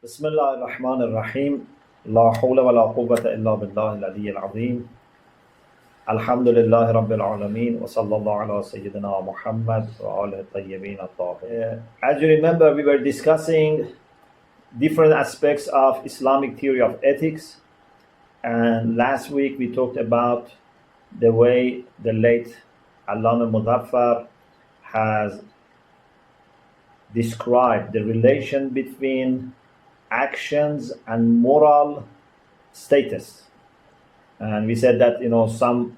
بسم الله الرحمن الرحيم لا حول ولا قوة إلا بالله العلي العظيم الحمد لله رب العالمين وصلى الله على سيدنا محمد وآله الطيبين الطاهرين. As you remember, we were discussing different aspects of Islamic theory of ethics, and last week we talked about the way the late Allama Muzaffar has described the relation between actions and moral status. And we said that some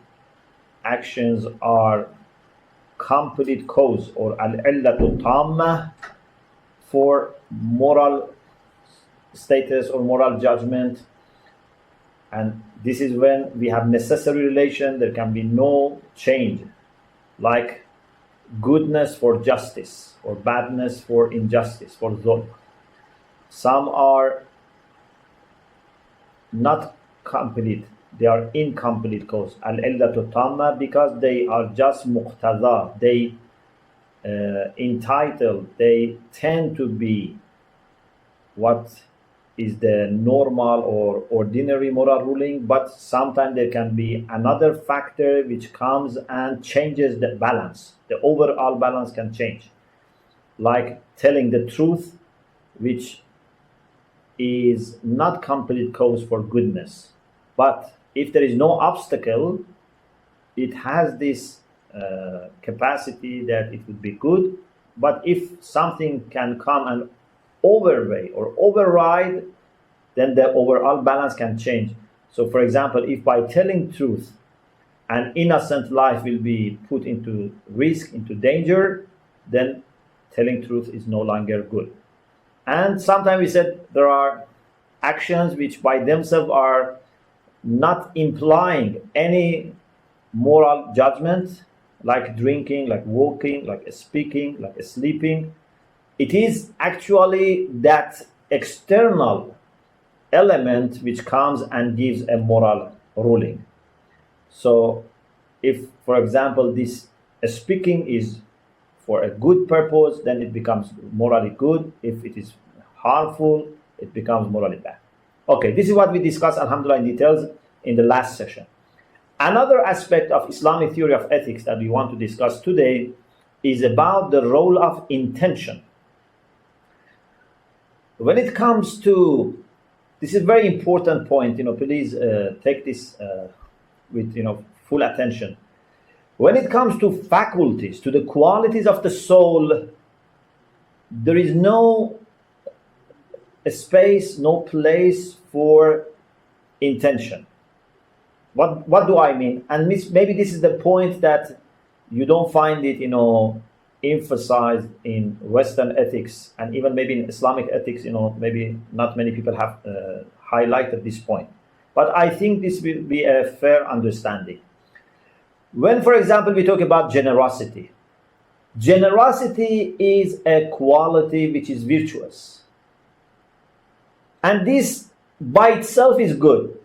actions are complete cause or al-illatu tamma for moral status or moral judgment, and this is when we have necessary relation. There can be no change, like goodness for justice or badness for injustice, for zulm. Some are not complete, they are incomplete cause, al-illatu tamma, because they are just muqtada, they entitled, they tend to be what is the normal or ordinary moral ruling, but sometimes there can be another factor which comes and changes the balance. The overall balance can change, like telling the truth, which is not complete cause for goodness, but if there is no obstacle, it has this capacity that it would be good. But if something can come and overweigh or override, then the overall balance can change. So for example, if by telling truth an innocent life will be put into risk, into danger, then telling truth is no longer good. And sometimes we said there are actions which by themselves are not implying any moral judgment, like drinking, like walking, like speaking, like sleeping. It is actually that external element which comes and gives a moral ruling. So if, for example, this speaking is for a good purpose, then it becomes morally good. If it is harmful, it becomes morally bad. Okay, this is what we discussed, alhamdulillah, in details in the last session. Another aspect of Islamic theory of ethics that we want to discuss today is about the role of intention. When it comes to, this is a very important point, please take this with full attention. When it comes to faculties, to the qualities of the soul, there is no space, no place for intention. What do I mean? And maybe this is the point that you don't find it, emphasized in Western ethics, and even maybe in Islamic ethics, maybe not many people have highlighted this point. But I think this will be a fair understanding. When, for example, we talk about generosity, generosity is a quality which is virtuous. And this by itself is good.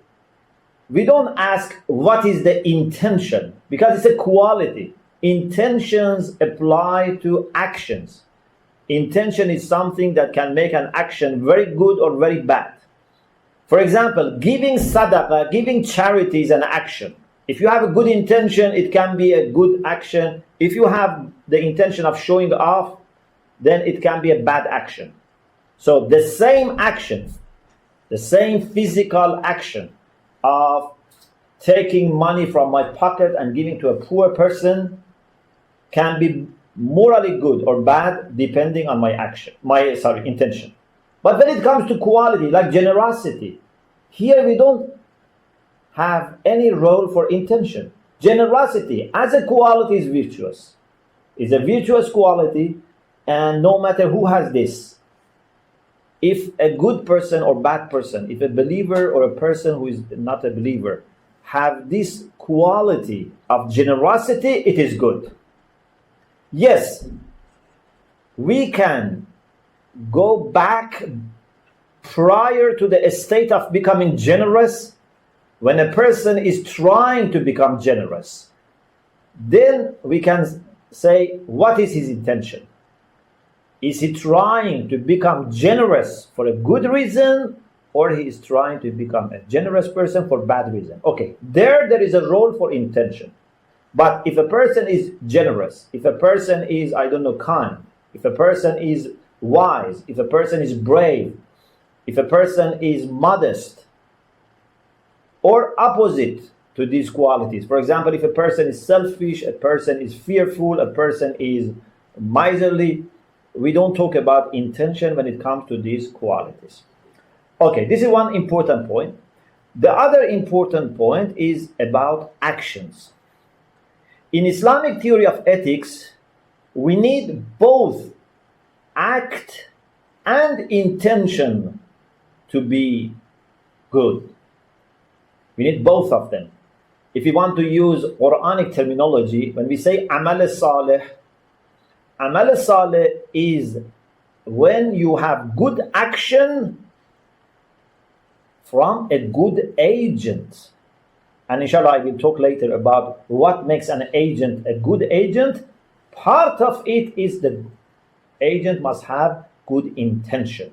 We don't ask what is the intention, because it's a quality. Intentions apply to actions. Intention is something that can make an action very good or very bad. For example, giving sadaqah, giving charity is an action. If you have a good intention, it can be a good action. If you have the intention of showing off, then it can be a bad action. So the same action, the same physical action of taking money from my pocket and giving to a poor person can be morally good or bad depending on my intention. But when it comes to quality, like generosity, here we don't have any role for intention. Generosity as a quality is virtuous. It's a virtuous quality, and no matter who has this, if a good person or bad person, if a believer or a person who is not a believer have this quality of generosity, it is good. Yes, we can go back prior to the state of becoming generous. When a person is trying to become generous, then we can say, what is his intention? Is he trying to become generous for a good reason, or he is trying to become a generous person for bad reason? Okay, there is a role for intention. But if a person is generous, if a person is, I don't know, kind, if a person is wise, if a person is brave, if a person is modest, or opposite to these qualities. For example, if a person is selfish, a person is fearful, a person is miserly, we don't talk about intention when it comes to these qualities. Okay, this is one important point. The other important point is about actions. In Islamic theory of ethics, we need both act and intention to be good. We need both of them. If you want to use Quranic terminology, when we say ʿAmal Ṣāliḥ is when you have good action from a good agent. And inshallah, I will talk later about what makes an agent a good agent. Part of it is the agent must have good intention.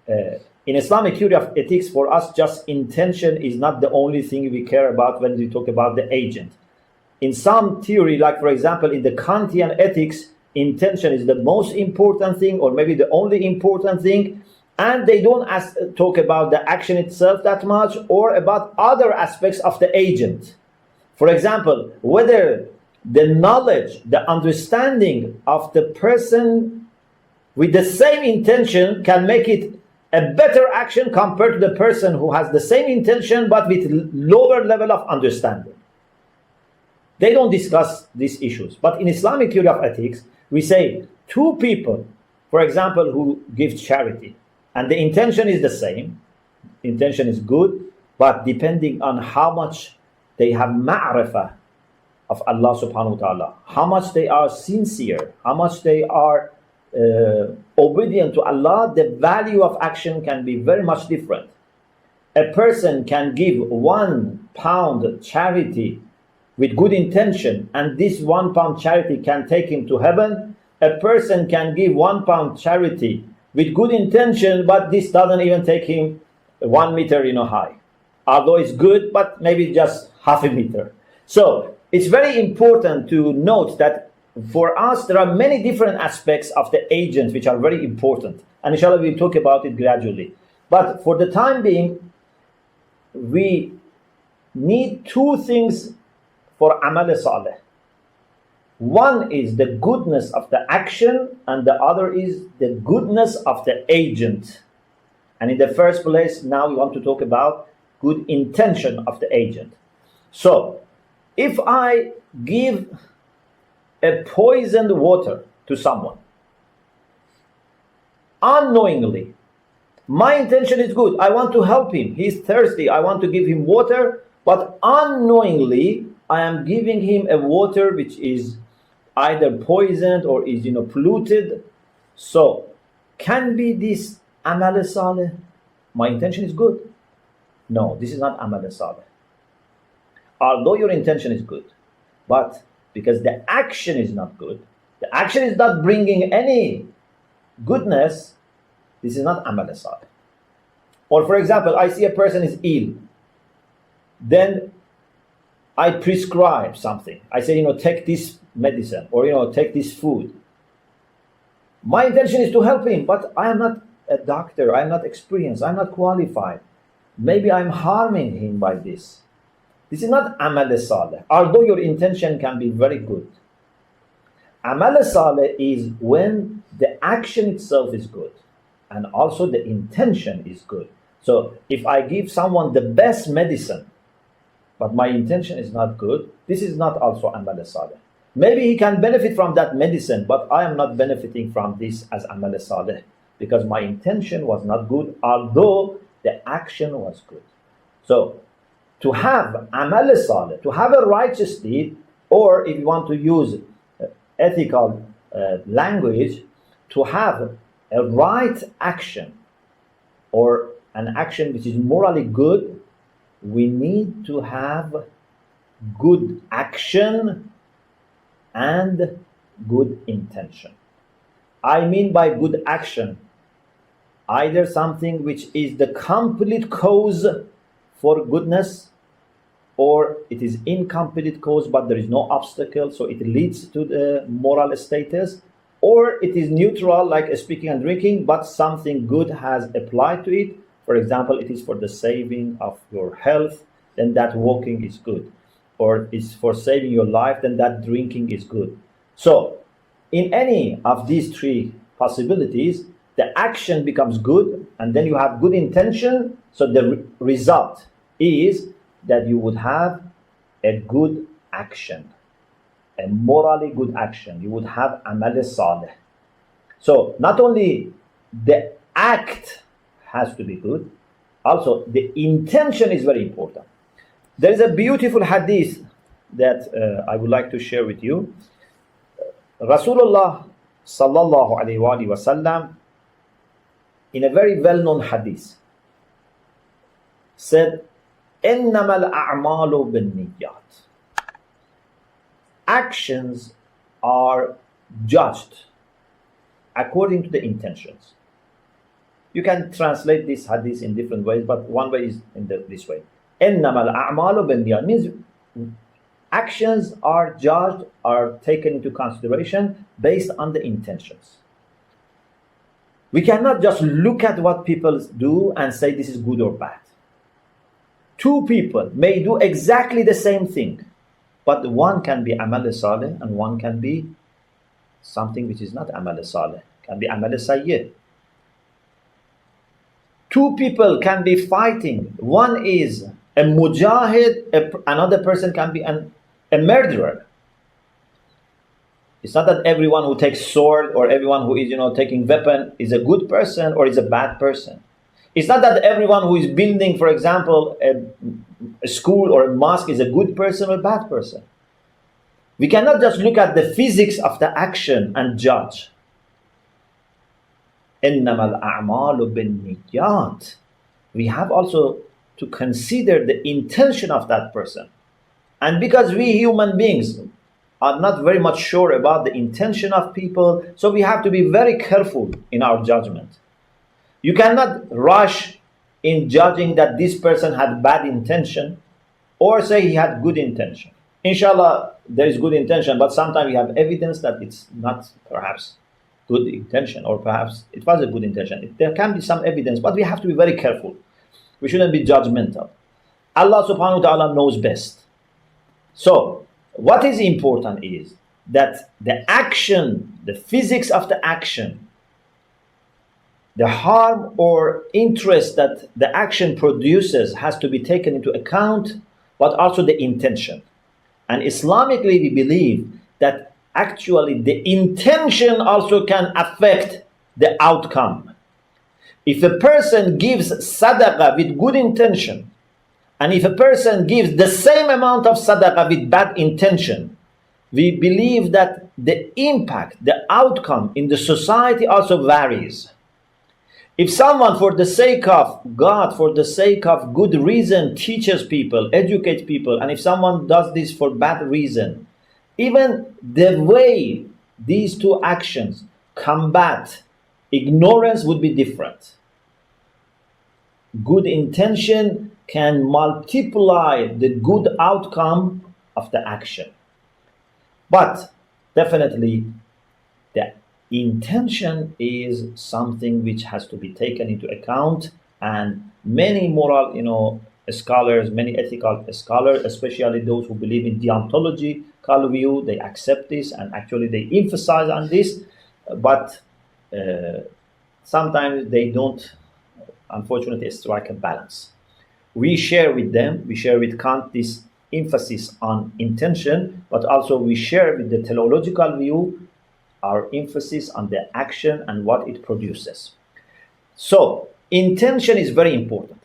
In Islamic theory of ethics, for us, just intention is not the only thing we care about when we talk about the agent. In some theory, like for example, in the Kantian ethics, intention is the most important thing, or maybe the only important thing, and they don't talk about the action itself that much, or about other aspects of the agent. For example, whether the knowledge, the understanding of the person with the same intention can make it a better action compared to the person who has the same intention but with lower level of understanding. They don't discuss these issues. But in Islamic theory of ethics, we say two people, for example, who give charity, and the intention is the same, intention is good, but depending on how much they have ma'rifah of Allah subhanahu wa ta'ala, how much they are sincere, how much they are obedient to Allah, the value of action can be very much different. A person can give £1 charity with good intention, and this £1 charity can take him to heaven. A person can give £1 charity with good intention, but this doesn't even take him 1 meter high. Although it's good, but maybe just half a meter. So it's very important to note that for us, there are many different aspects of the agent which are very important. And inshallah, we'll talk about it gradually. But for the time being, we need two things for ʿAmal Ṣāliḥ. One is the goodness of the action, and the other is the goodness of the agent. And in the first place, now we want to talk about good intention of the agent. So, if I give a poisoned water to someone, unknowingly, my intention is good. I want to help him. He's thirsty. I want to give him water, but unknowingly, I am giving him a water which is either poisoned or is polluted. So, can be this ʿAmal Ṣāliḥ? My intention is good. No, this is not ʿAmal Ṣāliḥ. Although your intention is good, but because the action is not good, the action is not bringing any goodness, this is not ʿAmal Ṣāliḥ. Or for example, I see a person is ill, then I prescribe something. I say, take this medicine, or take this food. My intention is to help him, but I am not a doctor, I am not experienced, I am not qualified. Maybe I am harming him by this. This is not ʿAmal Ṣāliḥ, although your intention can be very good. ʿAmal Ṣāliḥ is when the action itself is good, and also the intention is good. So if I give someone the best medicine, but my intention is not good, this is not also ʿAmal Ṣāliḥ. Maybe he can benefit from that medicine, but I am not benefiting from this as ʿAmal Ṣāliḥ, because my intention was not good, although the action was good. So, to have ʿAmal Ṣāliḥ, to have a righteous deed, or if you want to use ethical language, to have a right action, or an action which is morally good, we need to have good action and good intention. I mean by good action, either something which is the complete cause for goodness, or it is incomplete cause but there is no obstacle, so it leads to the moral status, or it is neutral, like speaking and drinking, but something good has applied to it. For example, it is for the saving of your health, then that walking is good. Or it's for saving your life, then that drinking is good. So in any of these three possibilities, the action becomes good, and then you have good intention, so the result is that you would have a good action, a morally good action. You would have ʿAmal Ṣāliḥ. So not only the act has to be good, also the intention is very important. There is a beautiful hadith that I would like to share with you. Rasulullah sallallahu alaihi wasallam, in a very well-known hadith, said, إِنَّمَا الْأَعْمَالُ بِالنِّيَّاتِ. Actions are judged according to the intentions. You can translate this hadith in different ways, but one way is this way. إِنَّمَا الْأَعْمَالُ بِالنِّيَّاتِ means actions are judged, are taken into consideration based on the intentions. We cannot just look at what people do and say this is good or bad. Two people may do exactly the same thing, but one can be ʿAmal Ṣāliḥ and one can be something which is not ʿAmal Ṣāliḥ, can be ʿAmal Sayyi'. Two people can be fighting. One is a mujahid, another person can be a murderer. It's not that everyone who takes sword or everyone who is taking weapon is a good person or is a bad person. It's not that everyone who is building, for example, a school or a mosque is a good person or a bad person. We cannot just look at the physics of the action and judge. إِنَّمَا الْأَعْمَالُ بِالنِّيَّاتِ. We have also to consider the intention of that person. And because we human beings are not very much sure about the intention of people, so we have to be very careful in our judgment. You cannot rush in judging that this person had bad intention or say he had good intention. Inshallah, there is good intention, but sometimes we have evidence that it's not perhaps good intention, or perhaps it was a good intention. There can be some evidence, but we have to be very careful. We shouldn't be judgmental. Allah subhanahu wa ta'ala knows best. So, what is important is that the action, the physics of the action, the harm or interest that the action produces has to be taken into account, but also the intention. And Islamically, we believe that actually the intention also can affect the outcome. If a person gives sadaqah with good intention, and if a person gives the same amount of sadaqah with bad intention, we believe that the impact, the outcome in the society also varies. If someone, for the sake of God, for the sake of good reason, teaches people, educates people, and if someone does this for bad reason, even the way these two actions combat ignorance would be different. Good intention can multiply the good outcome of the action. But definitely the intention is something which has to be taken into account, and many moral scholars, many ethical scholars, especially those who believe in deontology view, they accept this and actually they emphasize on this, but sometimes they don't, unfortunately, strike a balance. We share with them, we share with Kant this emphasis on intention, but also we share with the teleological view our emphasis on the action and what it produces. So, intention is very important.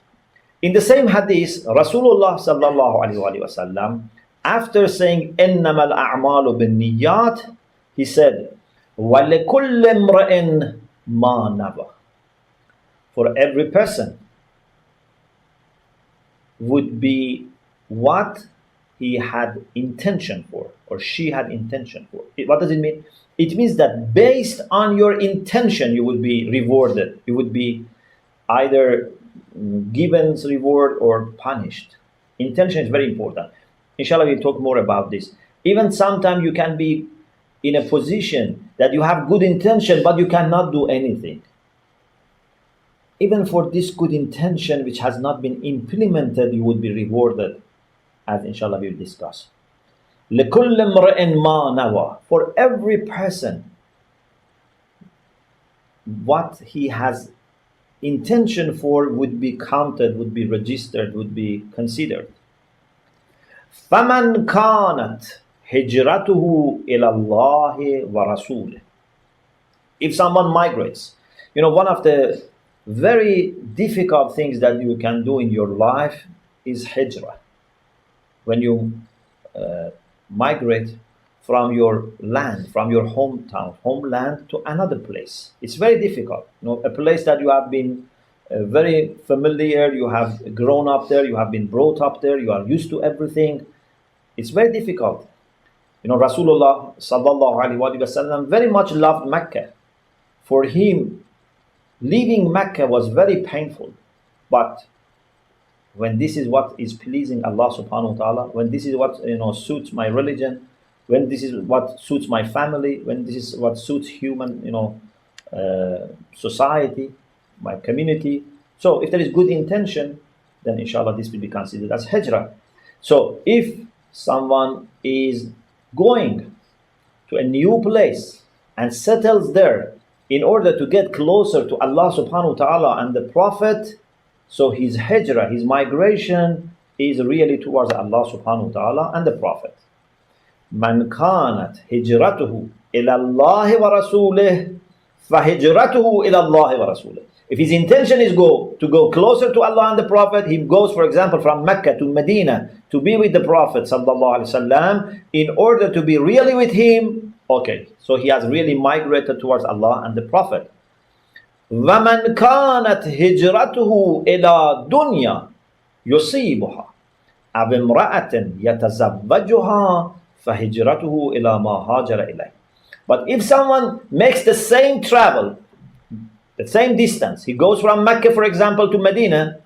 In the same hadith, Rasulullah sallallahu alaihi wasallam, after saying إِنَّمَا الْأَعْمَالُ بِالنِّيَّاتِ, he said, وَلِكُلِّ امْرَئٍ مَا نَوَى. For every person would be what he had intention for, or she had intention for. What does it mean? It means that based on your intention, you will be rewarded. You would be either given reward or punished. Intention is very important. Inshallah, we'll talk more about this. Even sometimes you can be in a position that you have good intention, but you cannot do anything. Even for this good intention, which has not been implemented, you would be rewarded, as inshallah we'll discuss. لِكُلِّ امْرِئٍ مَا نَوَى. For every person, what he has intention for would be counted, would be registered, would be considered. فَمَنْ كَانَتْ هِجْرَتُهُ إِلَى اللَّهِ وَرَسُولِهِ. If someone migrates, one of the very difficult things that you can do in your life is hijrah. When you migrate from your land, from your homeland to another place, it's very difficult. A place that you have been very familiar, you have grown up there, you have been brought up there, you are used to everything. It's very difficult. Rasulullah sallallahu alaihi wasallam very much loved Mecca. For him, leaving Mecca was very painful. But when this is what is pleasing Allah subhanahu wa ta'ala, when this is what suits my religion, when this is what suits my family, when this is what suits human society, my community. So if there is good intention, then inshallah this will be considered as hijrah. So if someone is going to a new place and settles there in order to get closer to Allah subhanahu wa ta'ala and the Prophet, so his hijrah, his migration is really towards Allah subhanahu wa ta'ala and the Prophet. Man kanat hijratuhu ila Allah wa rasulih fahijratuhu ila Allah wa rasulih. If his intention is to go closer to Allah and the Prophet, he goes, for example, from Mecca to Medina to be with the Prophet sallallahu alaihi wasallam in order to be really with him. Okay, so he has really migrated towards Allah and the Prophet. وَمَنْ كَانَتْ هِجْرَتُهُ إِلَى دُنْيَا يُصِيبُهَا أَوْ امْرَأَةٍ يَتَزَوَّجُهَا فَهِجْرَتُهُ إِلَى مَا هَاجَرَ إِلَيْهِ. But if someone makes the same travel, the same distance, he goes from Mecca, for example, to Medina,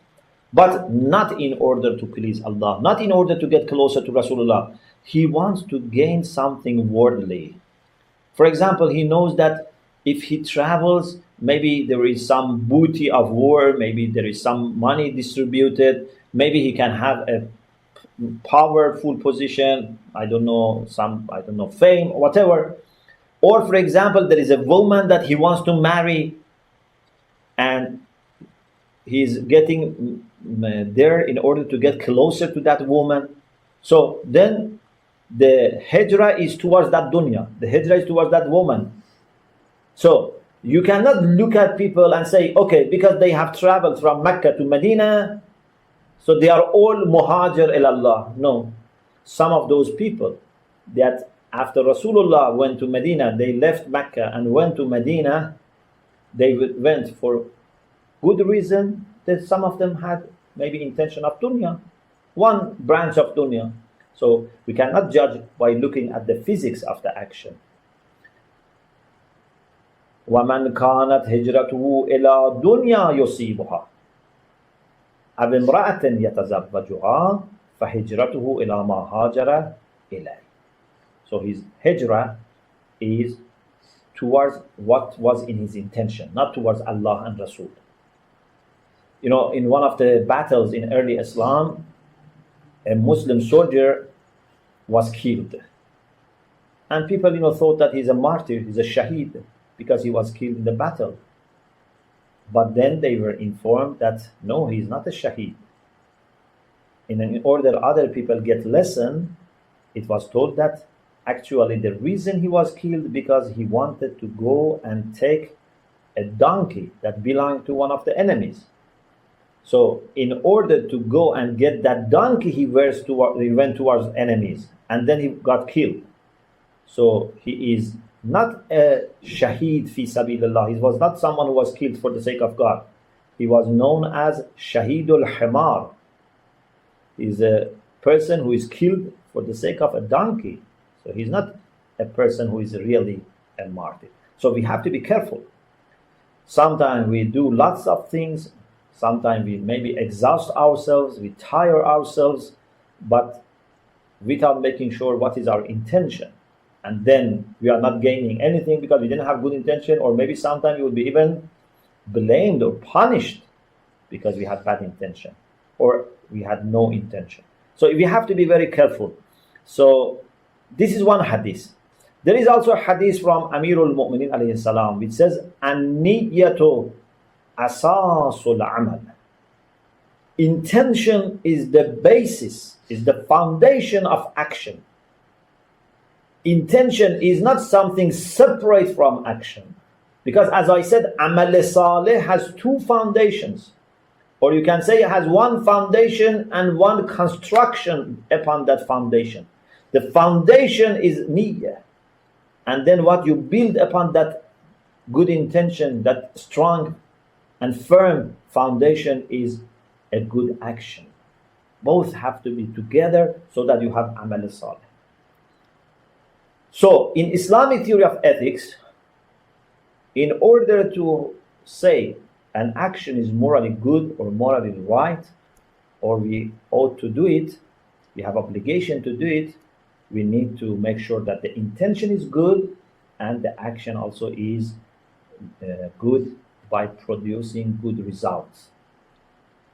but not in order to please Allah, not in order to get closer to Rasulullah. He wants to gain something worldly. For example, he knows that if he travels, maybe there is some booty of war, maybe there is some money distributed, maybe he can have a powerful position, fame, whatever. Or for example, there is a woman that he wants to marry and he's getting there in order to get closer to that woman. So then the hijrah is towards that dunya. The hijrah is towards that woman. So you cannot look at people and say, okay, because they have traveled from Mecca to Medina, so they are all muhajir ilallah. No. Some of those people that after Rasulullah went to Medina, they left Mecca and went to Medina, they went for good reason. That some of them had maybe intention of dunya, one branch of dunya. So we cannot judge by looking at the physics of the action. وَمَنْ كَانَتْ هِجْرَتُهُ إِلَى دُنْيَا يُصِيبُهَا أَوْ امْرَأَةٍ يَتَزَوَّجُهَا فَهِجْرَتُهُ إِلَى مَا هَاجَرَ إِلَيْهِ. So his hijrah is towards what was in his intention, not towards Allah and Rasul. In one of the battles in early Islam, a Muslim soldier was killed. And people, thought that he's a martyr, he's a shaheed, because he was killed in the battle. But then they were informed that, no, he's not a shaheed. In order other people get lesson, it was told that actually the reason he was killed because he wanted to go and take a donkey that belonged to one of the enemies. So in order to go and get that donkey, he went towards enemies, and then he got killed. So he is not a shaheed fi sabilillah. He was not someone who was killed for the sake of God. He was known as Shahidul Himar. He's a person who is killed for the sake of a donkey. So he's not a person who is really and martyr. So we have to be careful. Sometimes we do lots of things, sometimes we maybe exhaust ourselves, we tire ourselves, but without making sure what is our intention. And then we are not gaining anything because we didn't have good intention, or maybe sometimes we will be even blamed or punished because we had bad intention or we had no intention. So we have to be very careful. So this is one hadith. There is also a hadith from Amirul Mu'minin alayhi salam, which says, "An-niyyatu asasul ʿamal." Intention is the basis, is the foundation of action. Intention is not something separate from action. Because as I said, ʿamal ṣāliḥ has two foundations. Or you can say it has one foundation and one construction upon that foundation. The foundation is niyyah. And then what you build upon that good intention, that strong and firm foundation, is a good action. Both have to be together so that you have ʿamal ṣāliḥ. So in Islamic theory of ethics, in order to say an action is morally good or morally right, or we ought to do it, we have obligation to do it, we need to make sure that the intention is good and the action also is good by producing good results.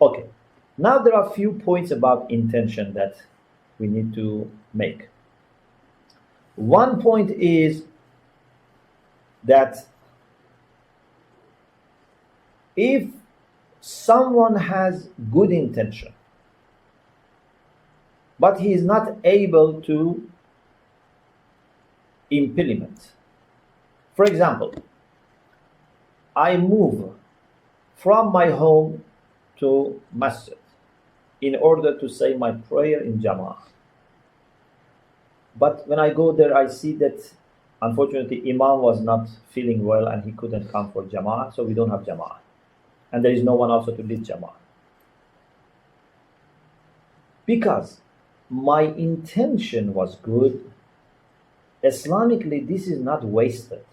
Okay, now there are a few points about intention that we need to make. One point is that if someone has good intention, but he is not able to implement. For example, I move from my home to masjid in order to say my prayer in Jama'ah. But when I go there, I see that unfortunately Imam was not feeling well and he couldn't come for Jama'ah, so we don't have Jama'ah. And there is no one also to lead Jama'ah. Because my intention was good, Islamically this is not wasted.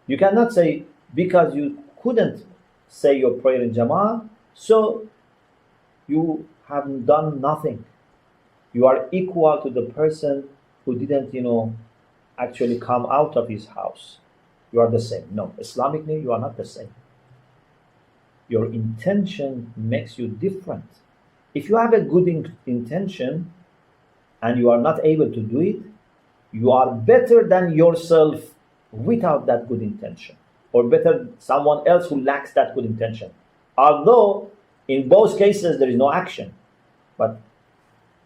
You cannot say because you couldn't say your prayer in Jama'ah, so you have done nothing. You are equal to the person who didn't, actually come out of his house. You are the same. No, Islamically you are not the same. Your intention makes you different. If you have a good intention and you are not able to do it, you are better than yourself without that good intention, or better than someone else who lacks that good intention. Although in both cases there is no action, but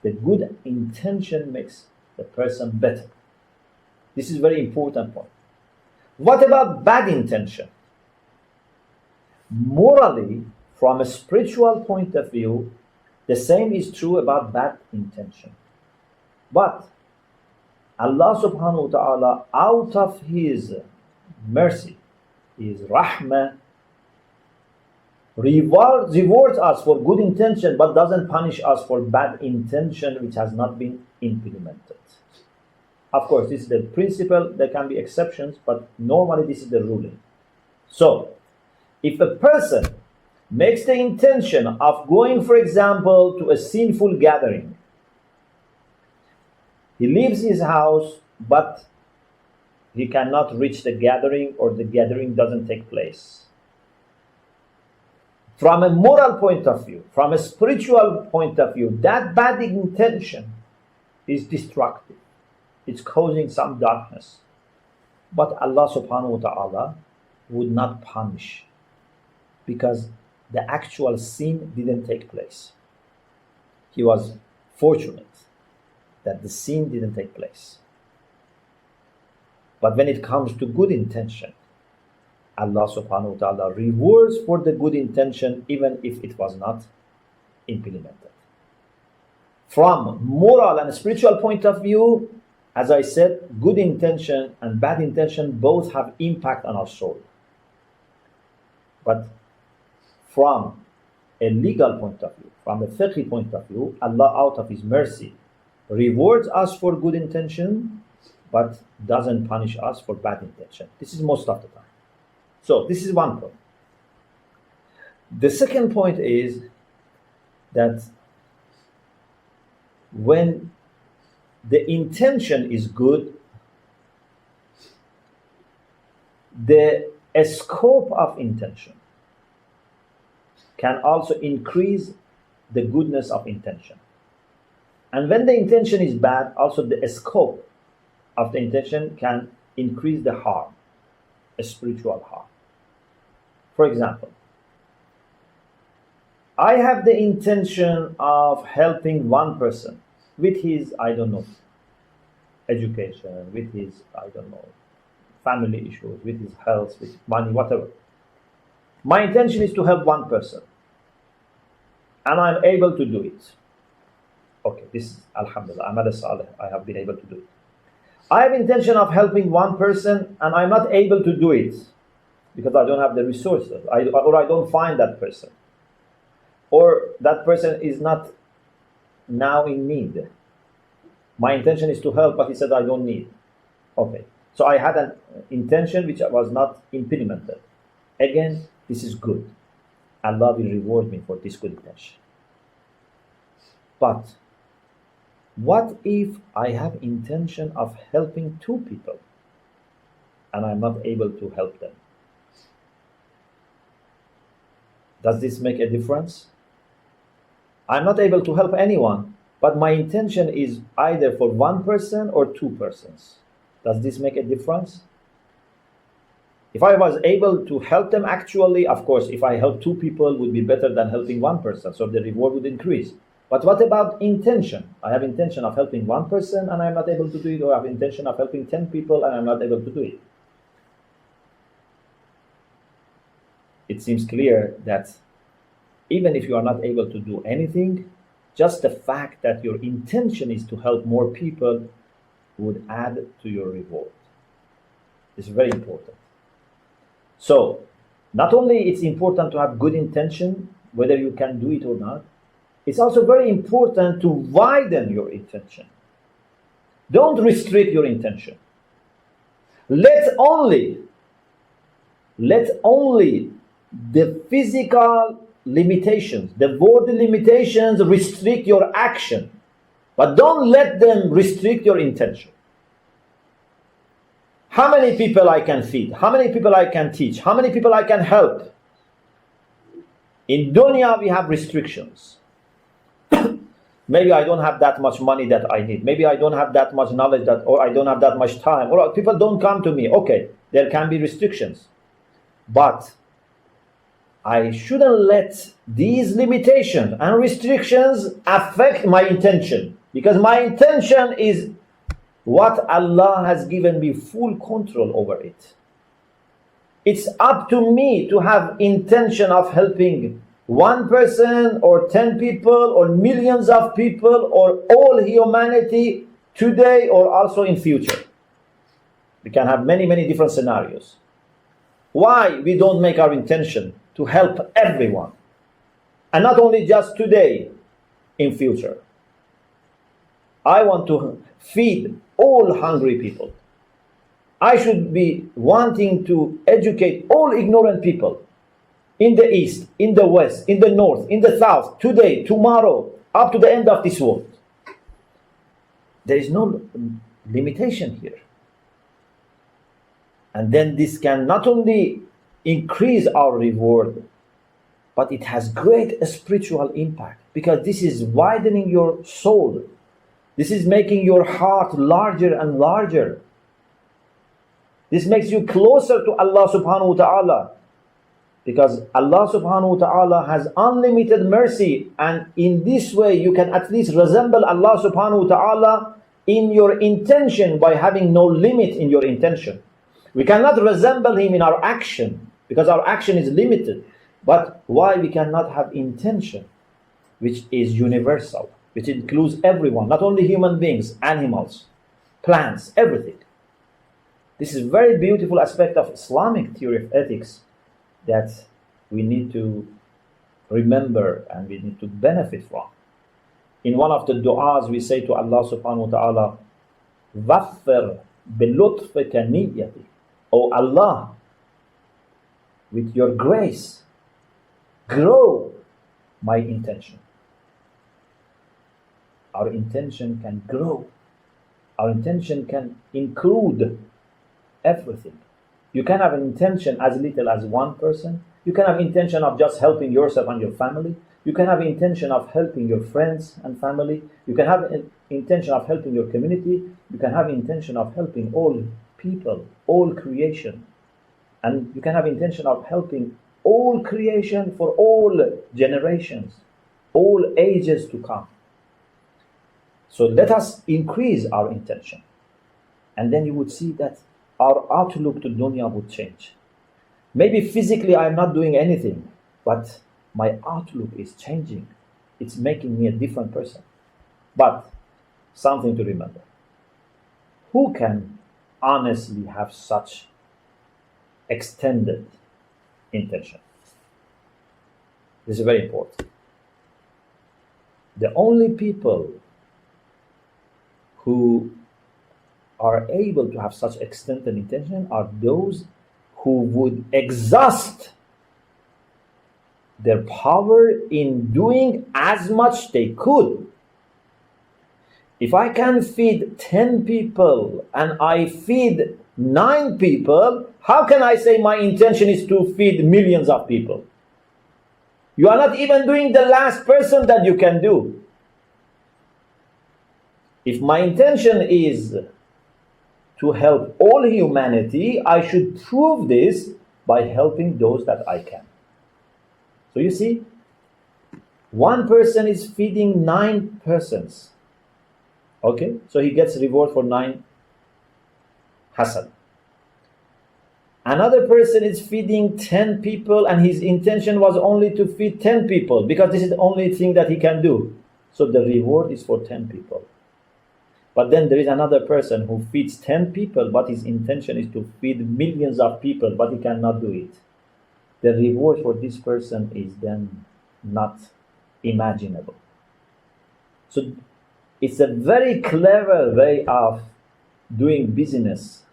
the good intention makes the person better. This is a very important point. What about bad intention? Morally, from a spiritual point of view, the same is true about bad intention. But Allah subhanahu wa ta'ala, out of His mercy, His rahmah, rewards us for good intention, but doesn't punish us for bad intention which has not been implemented. Of course, this is the principle. There can be exceptions, but normally this is the ruling. So, if a person makes the intention of going, for example, to a sinful gathering, he leaves his house, but he cannot reach the gathering, or the gathering doesn't take place. From a moral point of view, from a spiritual point of view, that bad intention is destructive. It's causing some darkness. But Allah subhanahu wa ta'ala would not punish, because the actual sin didn't take place. He was fortunate that the sin didn't take place. But when it comes to good intention, Allah subhanahu wa ta'ala rewards for the good intention even if it was not implemented. From moral and spiritual point of view, as I said, good intention and bad intention both have impact on our soul. But from a legal point of view, from a fiqh point of view, Allah out of His mercy rewards us for good intention, but doesn't punish us for bad intention. This is most of the time. So this is one point. The second point is that when the intention is good, the scope of intention can also increase the goodness of intention. And when the intention is bad, also the scope of the intention can increase the harm, a spiritual harm. For example, I have the intention of helping one person with his, I don't know, education, with his, I don't know, family issues, with his health, with money, whatever. My intention is to help one person, and I'm able to do it. Okay, this is Alhamdulillah, ʿAmal Ṣāliḥ, I have been able to do it. I have intention of helping one person, and I'm not able to do it because I don't have the resources, or I don't find that person, or that person is not now in need. My intention is to help, but he said I don't need. Okay, so I had an intention which was not implemented. Again, this is good. Allah will reward me for this good intention. But what if I have intention of helping two people and I'm not able to help them? Does this make a difference? I'm not able to help anyone, but my intention is either for one person or two persons. Does this make a difference? If I was able to help them actually, of course, if I help two people, would be better than helping one person, so the reward would increase. But what about intention? I have intention of helping one person and I'm not able to do it, or I have intention of helping 10 people and I'm not able to do it. It seems clear that even if you are not able to do anything, just the fact that your intention is to help more people would add to your reward. It's very important. So, not only it's important to have good intention, whether you can do it or not, it's also very important to widen your intention. Don't restrict your intention. Let only the physical limitations, the worldly limitations restrict your action, but don't let them restrict your intention. How many people I can feed? How many people I can teach? How many people I can help? In dunya we have restrictions. Maybe I don't have that much money that I need. Maybe I don't have that much knowledge or I don't have that much time. Or people don't come to me. Okay, there can be restrictions. But I shouldn't let these limitations and restrictions affect my intention. Because my intention is what Allah has given me full control over it. It's up to me to have intention of helping one person or 10 people or millions of people or all humanity today or also in future. We can have many, many different scenarios. Why we don't make our intention to help everyone? And not only just today, in future. I want to feed all hungry people. I should be wanting to educate all ignorant people in the east, in the west, in the north, in the south, today, tomorrow, up to the end of this world. There is no limitation here. And then this can not only increase our reward, but it has great spiritual impact, because this is widening your soul. This is making your heart larger and larger. This makes you closer to Allah subhanahu wa ta'ala, because Allah subhanahu wa ta'ala has unlimited mercy, and in this way you can at least resemble Allah subhanahu wa ta'ala in your intention by having no limit in your intention. We cannot resemble Him in our action because our action is limited. But why we cannot have intention which is universal, which includes everyone, not only human beings, animals, plants, everything. This is a very beautiful aspect of Islamic theory of ethics that we need to remember and we need to benefit from. In one of the du'as we say to Allah subhanahu wa ta'ala, Waffir بِلُطْفِكَ نِيَّتِي. O Allah, with your grace, grow my intention. Our intention can grow. Our intention can include everything. You can have an intention as little as one person. You can have intention of just helping yourself and your family. You can have intention of helping your friends and family. You can have an intention of helping your community. You can have intention of helping all people, all creation. And you can have intention of helping all creation for all generations, all ages to come. So let us increase our intention. And then you would see that our outlook to dunya would change. Maybe physically I'm not doing anything, but my outlook is changing. It's making me a different person. But something to remember. Who can honestly have such extended intention? This is very important. The only people who are able to have such extended intention are those who would exhaust their power in doing as much they could. If I can feed 10 people and I feed 9 people, how can I say my intention is to feed millions of people? You are not even doing the last person that you can do. If my intention is to help all humanity, I should prove this by helping those that I can. So you see, one person is feeding 9 persons. Okay, so he gets reward for 9 hasan. Another person is feeding 10 people and his intention was only to feed 10 people because this is the only thing that he can do. So the reward is for 10 people. But then there is another person who feeds 10 people, but his intention is to feed millions of people, but he cannot do it. The reward for this person is then not imaginable. So it's a very clever way of doing business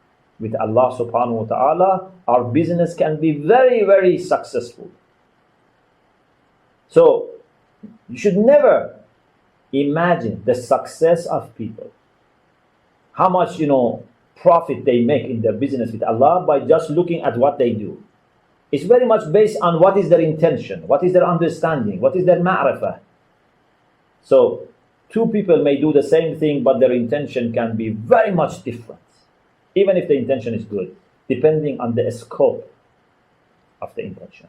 with Allah subhanahu wa ta'ala. Our business can be very, very successful. So you should never imagine the success of people, how much profit they make in their business with Allah by just looking at what they do. It's very much based on what is their intention, what is their understanding, what is their ma'rifah. So 2 people may do the same thing, but their intention can be very much different, even if the intention is good, depending on the scope of the intention.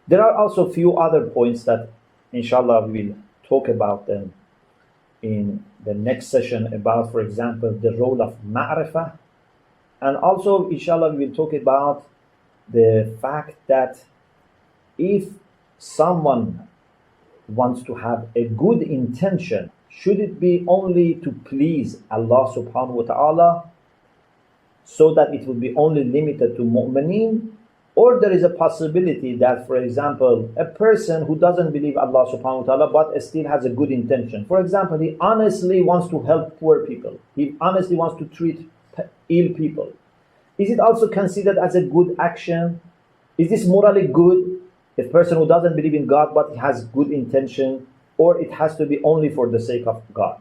There are also a few other points that inshallah we will talk about them in the next session about, for example, the role of ma'rifah. And also, inshallah, we will talk about the fact that if someone wants to have a good intention, should it be only to please Allah subhanahu wa ta'ala, so that it will be only limited to mu'mineen? Or there is a possibility that, for example, a person who doesn't believe Allah subhanahu wa ta'ala but still has a good intention. For example, he honestly wants to help poor people. He honestly wants to treat ill people. Is it also considered as a good action? Is this morally good? A person who doesn't believe in God but has good intention, or it has to be only for the sake of God?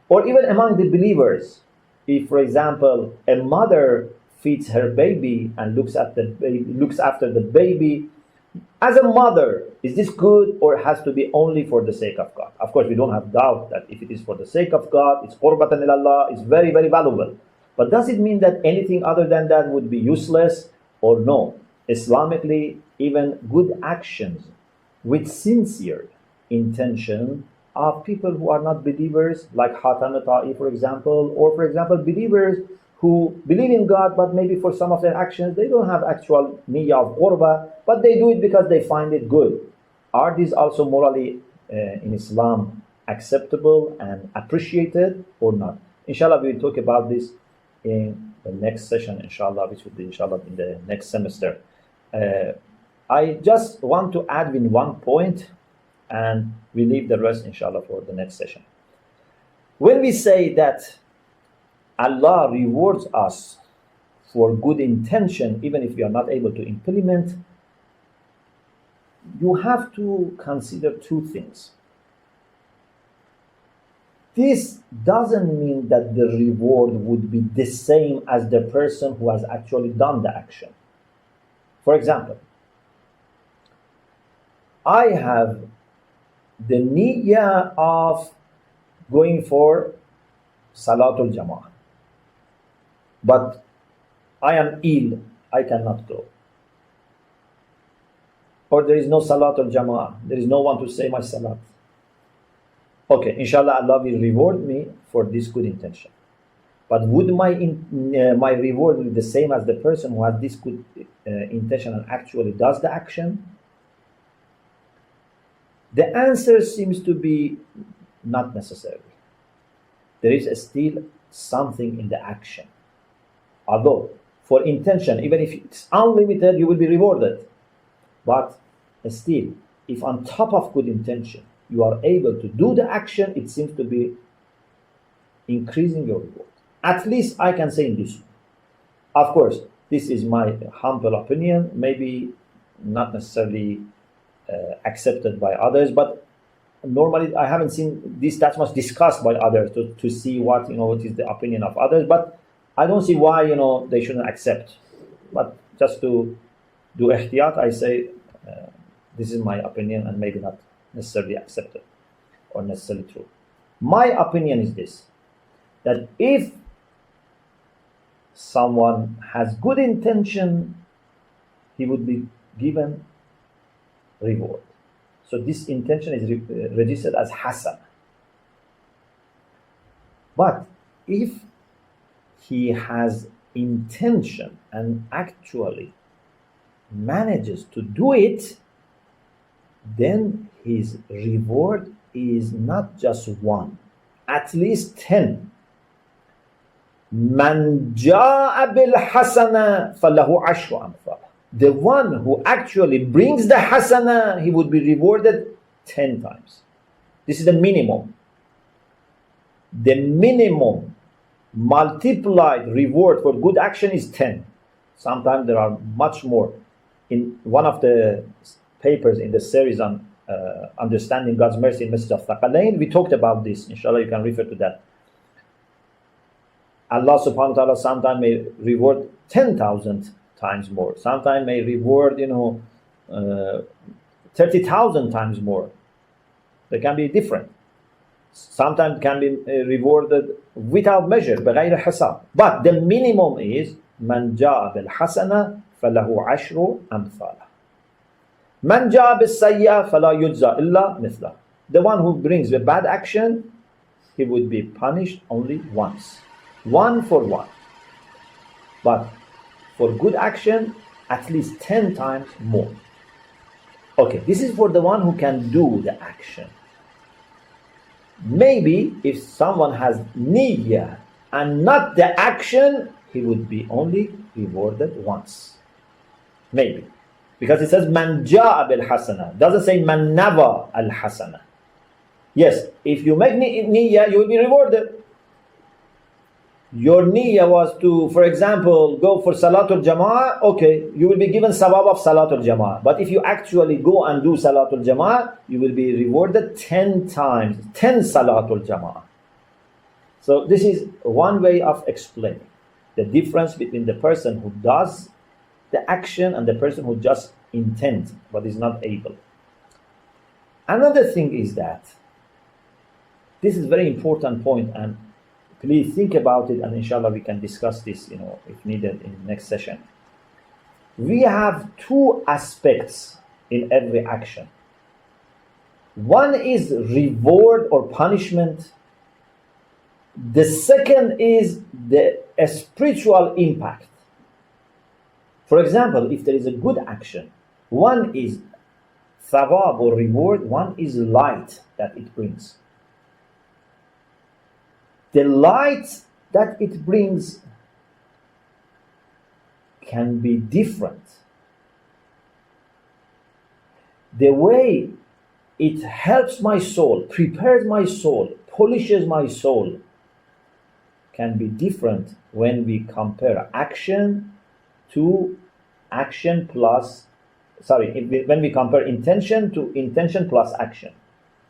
Or even among the believers, if, for example, a mother feeds her baby and looks after the baby, as a mother, is this good, or it has to be only for the sake of God? Of course, we don't have doubt that if it is for the sake of God, it's qurbatan ilallah, it's very, very valuable. But does it mean that anything other than that would be useless, or no? Islamically, even good actions with sincere intention of people who are not believers, like Hatam Ta'i, for example, or for example, believers who believe in God, but maybe for some of their actions, they don't have actual niyyah of qurba, but they do it because they find it good. Are these also morally in Islam acceptable and appreciated or not? Inshallah, we will talk about this in the next session, inshallah, which will be inshallah in the next semester. I just want to add in one point, and we leave the rest inshallah for the next session. When we say that Allah rewards us for good intention, even if we are not able to implement, you have to consider two things. This doesn't mean that the reward would be the same as the person who has actually done the action. For example, I have the niyyah of going for Salatul Jama'ah, but I am ill, I cannot go. Or there is no Salatul Jama'ah, there is no one to say my Salat. Okay, inshallah, Allah will reward me for this good intention. But would my reward be the same as the person who has this good intention and actually does the action? The answer seems to be not necessarily. There is still something in the action. Although, for intention, even if it's unlimited, you will be rewarded. But still, if on top of good intention, you are able to do the action, it seems to be increasing your reward. At least I can say in this way. Of course, this is my humble opinion, maybe not necessarily accepted by others, but normally I haven't seen this that much discussed by others to see what is the opinion of others. But I don't see why they shouldn't accept. But just to do ihtiyat, I say this is my opinion and maybe not necessarily accepted or necessarily true. My opinion is this, that if someone has good intention, he would be given reward. So this intention is registered as hasan. But if he has intention and actually manages to do it, then his reward is not just one, at least 10. Man jaa bil hasana falahu ashru amthal. The one who actually brings the hasana, he would be rewarded 10 times. This is the minimum. The minimum multiplied reward for good action is 10. Sometimes there are much more. In one of the papers in the series on understanding God's mercy in Message of Thaqalain, we talked about this. Inshallah, you can refer to that. Allah subhanahu wa ta'ala sometimes may reward 10,000 times more. Sometimes may reward 30,000 times more. They can be different. Sometimes can be rewarded without measure, بغير حساب. But the minimum is من جاء بالحسنة فله عشر أمثالها. من جاء بالسيئة فلا يجزى إلا مثله. The one who brings the bad action, he would be punished only once. One for one. But for good action, at least 10 times more. Okay, this is for the one who can do the action. Maybe if someone has niyyah and not the action, he would be only rewarded once. Maybe. Because it says man jaa bil hasana. Doesn't say man nawa al hasana. Yes, if you make niyyah, you will be rewarded. Your niyyah was to, for example, go for Salatul Jama'ah, okay, you will be given sawab of Salatul Jama'ah. But if you actually go and do Salatul Jama'ah, you will be rewarded 10 times, 10 Salatul Jama'ah. So this is one way of explaining the difference between the person who does the action and the person who just intends but is not able. Another thing is that this is a very important point, and please think about it, and inshallah we can discuss this, if needed in the next session. We have two aspects in every action. One is reward or punishment. The second is the spiritual impact. For example, if there is a good action, one is thawab or reward, one is light that it brings. The light that it brings can be different. The way it helps my soul, prepares my soul, polishes my soul, can be different when we compare action to action plus, when we compare intention to intention plus action.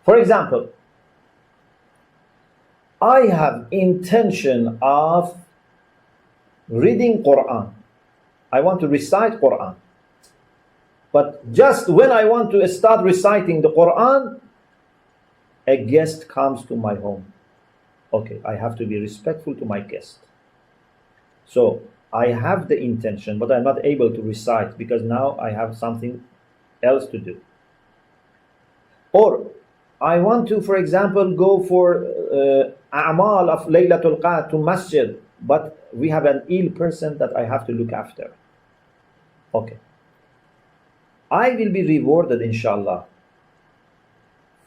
For example, I have intention of reading Quran. I want to recite Quran. But just when I want to start reciting the Quran, a guest comes to my home. Okay, I have to be respectful to my guest. So I have the intention, but I'm not able to recite because now I have something else to do. Or I want to, for example, go for ʿAmal of Laylatul Qadr to masjid, but we have an ill person that I have to look after. Okay. I will be rewarded, inshallah,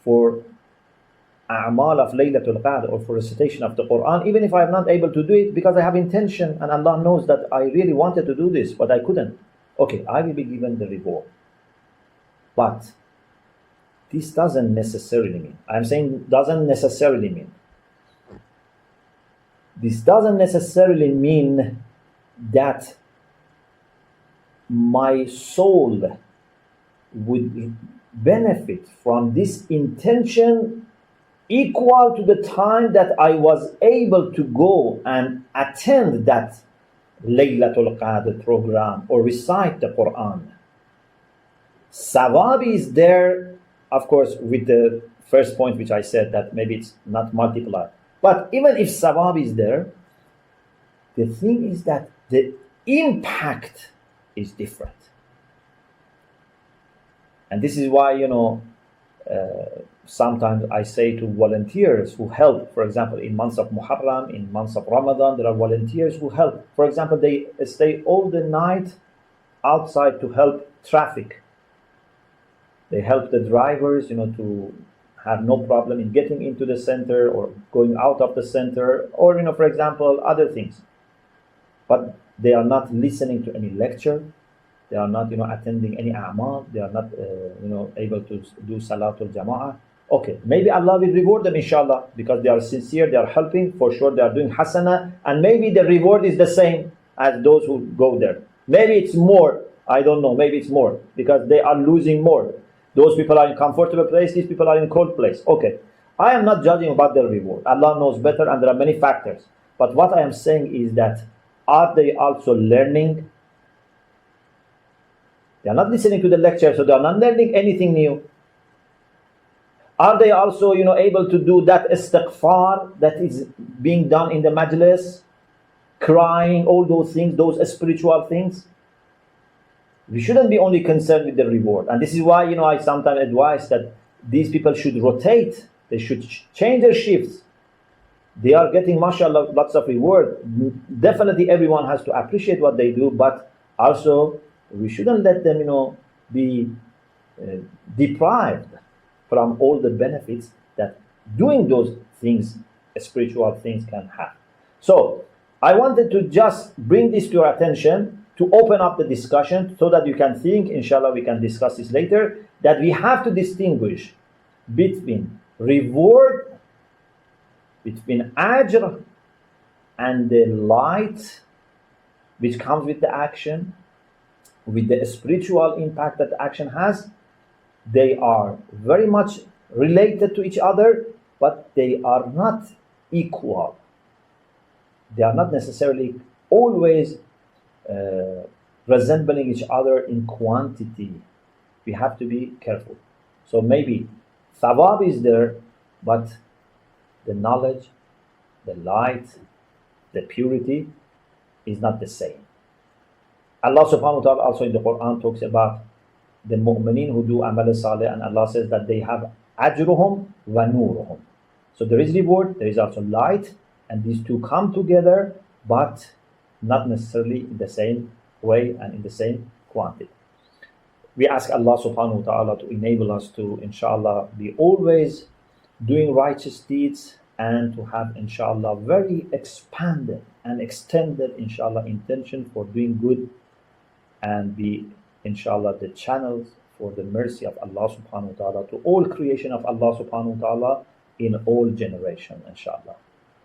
for a'mal of Laylatul Qadr or for recitation of the Quran, even if I am not able to do it because I have intention and Allah knows that I really wanted to do this, but I couldn't. Okay, I will be given the reward. But this doesn't necessarily mean, I'm saying doesn't necessarily mean. This doesn't necessarily mean that my soul would benefit from this intention equal to the time that I was able to go and attend that Laylatul Qadr program or recite the Quran. Sawab is there, of course, with the first point which I said that maybe it's not multiplied. But even if sawab is there, the thing is that the impact is different. And this is why, sometimes I say to volunteers who help, for example, in months of Muharram, in months of Ramadan, there are volunteers who help. For example, they stay all the night outside to help traffic. They help the drivers, to have no problem in getting into the center or going out of the center, or, for example, other things. But they are not listening to any lecture. They are not, attending any a'mal. They are not, able to do salatul jama'ah. Okay, maybe Allah will reward them, inshallah, because they are sincere, they are helping. For sure, they are doing hasana, and maybe the reward is the same as those who go there. Maybe it's more. I don't know. Maybe it's more because they are losing more. Those people are in comfortable place. These people are in cold place. Okay, I am not judging about their reward. Allah knows better, and there are many factors. But what I am saying is that are they also learning? They are not listening to the lecture, so they are not learning anything new. Are they also, able to do that istighfar that is being done in the majlis, crying, all those things, those spiritual things? We shouldn't be only concerned with the reward. And this is why, I sometimes advise that these people should rotate. They should change their shifts. They are getting, mashallah, lots of reward. Definitely everyone has to appreciate what they do, but also we shouldn't let them, be deprived from all the benefits that doing those things, spiritual things, can have. So I wanted to just bring this to your attention to open up the discussion so that you can think, inshallah we can discuss this later, that we have to distinguish between reward, between ajr and the light which comes with the action, with the spiritual impact that the action has. They are very much related to each other, but they are not equal. They are not necessarily always resembling each other in quantity. We have to be careful. So maybe thawab is there, but the knowledge, the light, the purity is not the same. Allah subhanahu wa ta'ala also in the Quran talks about the mu'mineen who do ʿAmal Ṣāliḥ, and Allah says that they have ajruhum wa nuruhum. So there is reward, there is also light, and these two come together, but not necessarily in the same way and in the same quantity. We ask Allah subhanahu wa ta'ala to enable us to, inshallah, be always doing righteous deeds and to have, inshallah, very expanded and extended, inshallah, intention for doing good, and be, inshallah, the channels for the mercy of Allah subhanahu wa ta'ala to all creation of Allah subhanahu wa ta'ala in all generations, inshallah.